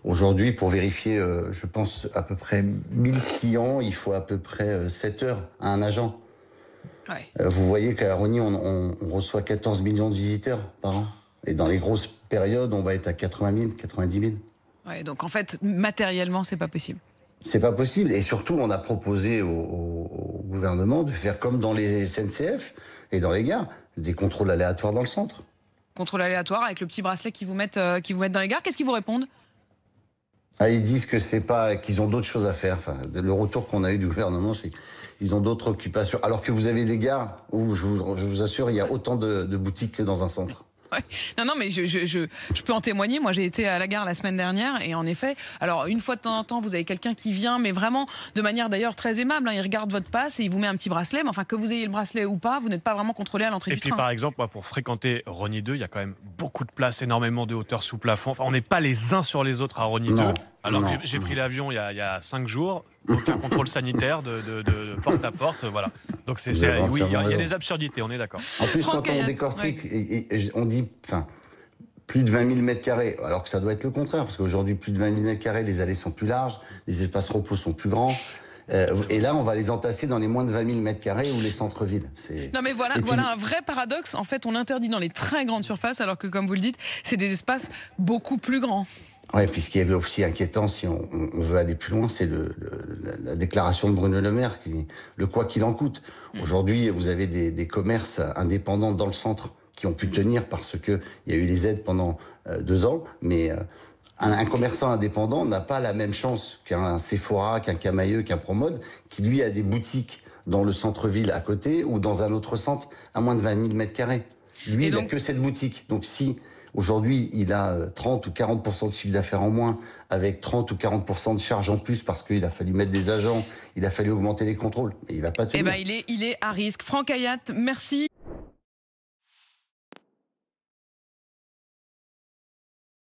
Aujourd'hui, pour vérifier, je pense, à peu près 1000 clients, il faut à peu près 7 heures à un agent. Ouais. Vous voyez qu'à Rosny, on reçoit 14 millions de visiteurs par an. Et dans les grosses périodes, on va être à 80 000, 90 000. Ouais, donc en fait, matériellement, c'est pas possible. C'est pas possible. Et surtout, on a proposé au gouvernement de faire comme dans les SNCF et dans les gares, des contrôles aléatoires dans le centre. Contrôle aléatoire avec le petit bracelet qui vous mettent dans les gares. Qu'est-ce qu'ils vous répondent? Ah, ils disent que c'est pas, qu'ils ont d'autres choses à faire. Enfin, le retour qu'on a eu du gouvernement, c'est qu'ils ont d'autres occupations. Alors que vous avez des gares où, je vous assure, il y a autant de boutiques que dans un centre. Ouais. Non, mais je peux en témoigner. Moi, j'ai été à la gare la semaine dernière et en effet, alors une fois de temps en temps, vous avez quelqu'un qui vient, mais vraiment de manière d'ailleurs très aimable. Hein, il regarde votre passe et il vous met un petit bracelet. Mais enfin, que vous ayez le bracelet ou pas, vous n'êtes pas vraiment contrôlé à l'entrée Et du puis train. par exemple, moi, pour fréquenter Rosny 2, il y a quand même beaucoup de place, énormément de hauteur sous plafond. Enfin, on n'est pas les uns sur les autres à Rosny 2. Non, Alors non, que j'ai pris l'avion il y a 5 jours, aucun contrôle sanitaire de porte à porte, voilà. Donc Vous avez oui, il y a entièrement des absurdités, on est d'accord. En plus, Franck quand on Hayat, décortique, ouais. et on dit, enfin, plus de 20 000 mètres carrés, alors que ça doit être le contraire, parce qu'aujourd'hui, plus de 20 000 mètres carrés, les allées sont plus larges, les espaces repos sont plus grands. Et là, on va les entasser dans les moins de 20 000 mètres carrés ou les centres-villes. Non mais voilà, Et puis, voilà un vrai paradoxe. En fait, on interdit dans les très grandes surfaces, alors que comme vous le dites, c'est des espaces beaucoup plus grands. ouais, puis ce qui est aussi inquiétant, si on veut aller plus loin, c'est la déclaration de Bruno Le Maire, le quoi qu'il en coûte. Aujourd'hui, vous avez des commerces indépendants dans le centre qui ont pu tenir parce que il y a eu les aides pendant 2 ans, mais un commerçant indépendant n'a pas la même chance qu'un Sephora, qu'un Camaïeu, qu'un Promode, qui lui a des boutiques dans le centre-ville à côté ou dans un autre centre à moins de 20 000 mètres carrés. Lui, il n'a que cette boutique. Donc si aujourd'hui il a 30 ou 40% de chiffre d'affaires en moins, avec 30 ou 40% de charges en plus parce qu'il a fallu mettre des agents, il a fallu augmenter les contrôles, et il va pas tenir. Eh ben, il est à risque. Franck Hayat, merci.